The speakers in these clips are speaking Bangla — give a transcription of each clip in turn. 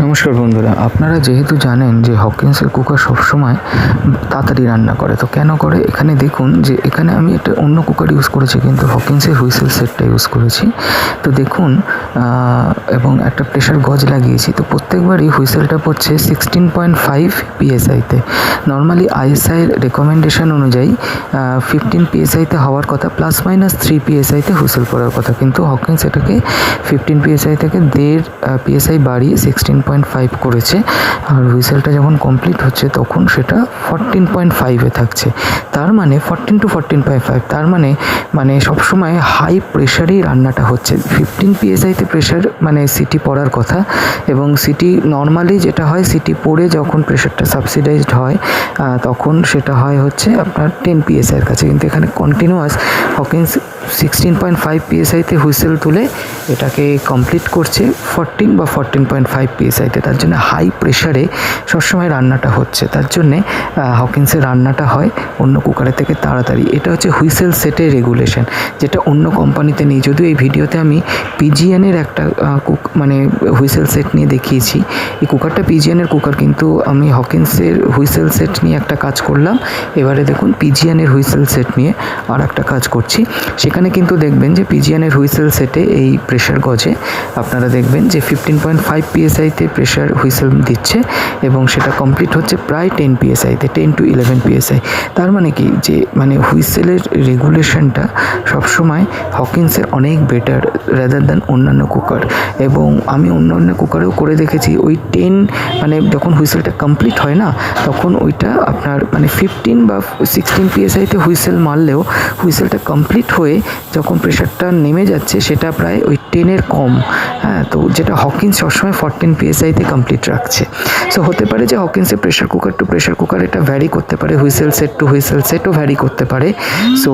নমস্কার বন্ধুরা, আপনারা যেহেতু জানেন যে হকিন্সের কুকার সবসময় তাড়াতাড়ি রান্না করে, তো কেন করে এখানে দেখুন যে এখানে আমি একটা অন্য কুকার ইউজ করেছি, কিন্তু হকিন্সের হুইসেল সেটটা ইউজ করেছি। তো দেখুন এবং একটা প্রেশার গজ লাগিয়েছি। তো প্রত্যেকবারই হুইসেলটা পড়ছে 16.5 PSIতে। নর্মালি আইএসআইয়ের রেকমেন্ডেশন অনুযায়ী 15 PSIতে হওয়ার কথা, ±3 PSIতে হুইসেল পড়ার কথা, কিন্তু হকিন্স এটাকে 15 PSI থেকে 1.5 PSI বাড়িয়ে 16.5 করেছে। আর হুইসেলটা যখন কমপ্লিট হচ্ছে তখন সেটা 14.5-এ থাকছে। তার মানে 14 to 14.5, তার মানে সবসময় হাই প্রেশারেই রান্নাটা হচ্ছে। 15 PSIতে প্রেশার মানে সিটি পড়ার কথা, এবং সিটি নর্মালি যেটা হয়, সিটি পড়ে যখন প্রেশারটা সাবসিডাইজড হয় তখন সেটা হয় হচ্ছে আপনার 10 PSIয়ের কাছে, কিন্তু এখানে কন্টিনিউয়াস হকিন্স 16.5 PSIতে হুইসেল তুলে এটাকে কমপ্লিট করছে 14 বা 14.5 PSIতে। তার জন্য হাই প্রেশারে সবসময় রান্নাটা হচ্ছে, তার জন্যে হকিন্সের রান্নাটা হয় অন্য কুকারের থেকে তাড়াতাড়ি। এটা হচ্ছে হুইসেল সেটের রেগুলেশন, যেটা অন্য কোম্পানিতে নেই। যদিও এই ভিডিওতে আমি পিজিএনের একটা হুইসেল সেট নিয়ে দেখিয়েছি। এই কুকারটা পিজিএনের কুকার, কিন্তু আমি হকিন্সের হুইসেল সেট নিয়ে একটা কাজ করলাম। এবারে দেখুন পিজিএনের হুইসেল সেট নিয়ে আর একটা কাজ করছি। সেখানে কিন্তু দেখবেন যে পিজিএনের হুইসেল সেটে এই প্রেশার গজে আপনারা দেখবেন যে 15.5 PSIতে প্রেশার হুইসেল দিচ্ছে, এবং সেটা কমপ্লিট হচ্ছে প্রায় 10 PSIতে, 10 to 11 PSI। তার মানে কি, যে হুইসেলের রেগুলেশনটা সবসময় হকিন্সের অনেক বেটার রাদার দ্যান অন্যান্য কুকার। এবং আমি অন্যান্য কুকারেও করে দেখেছি, ওই 10 যখন হুইসেলটা কমপ্লিট হয় না, তখন ওইটা আপনার 15 বা 16 PSIতে হুইসেল মারলেও হুইসেলটা কমপ্লিট হয়ে যখন প্রেশারটা নেমে যাচ্ছে সেটা প্রায় ওই 10-এর কম। হ্যাঁ, তো যেটা হকিন্স সবসময় 14 PSIতে কমপ্লিট রাখছে। সো হতে পারে যে হকিন্সের pressure cooker to pressure cooker এটা ভ্যারি করতে পারে, হুইসেল সেট টু হুইসেল সেটও ভ্যারি করতে পারে। So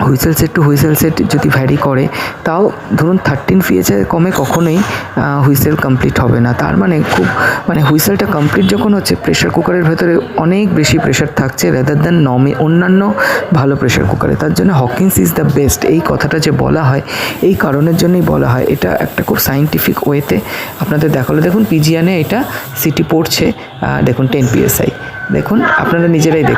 whistle set to whistle set যদি ভ্যারি করে, তাও ধরুন 13 PSI কমে কখনোই হুইসেল কমপ্লিট হবে না। তার খুব হুইসেলটা কমপ্লিট যখন হচ্ছে, প্রেশার কুকারের ভেতরে অনেক বেশি প্রেশার থাকছে রাদার দ্যান অন্যান্য ভালো প্রেশার কুকারে। তার জন্য হকিন্স ইজ দ্য বেস্ট, এই কথাটা যে বলা হয় এই কারণের জন্যই বলা হয়। এটা একটা খুব সায়েন্টিফিক ওয়েতে আপনাদের দেখালো। দেখুন পিজিএনে এটা সিটি পড়ছে, দেখুন 10 PSI, দেখুন আপনারা নিজেরাই দেখুন।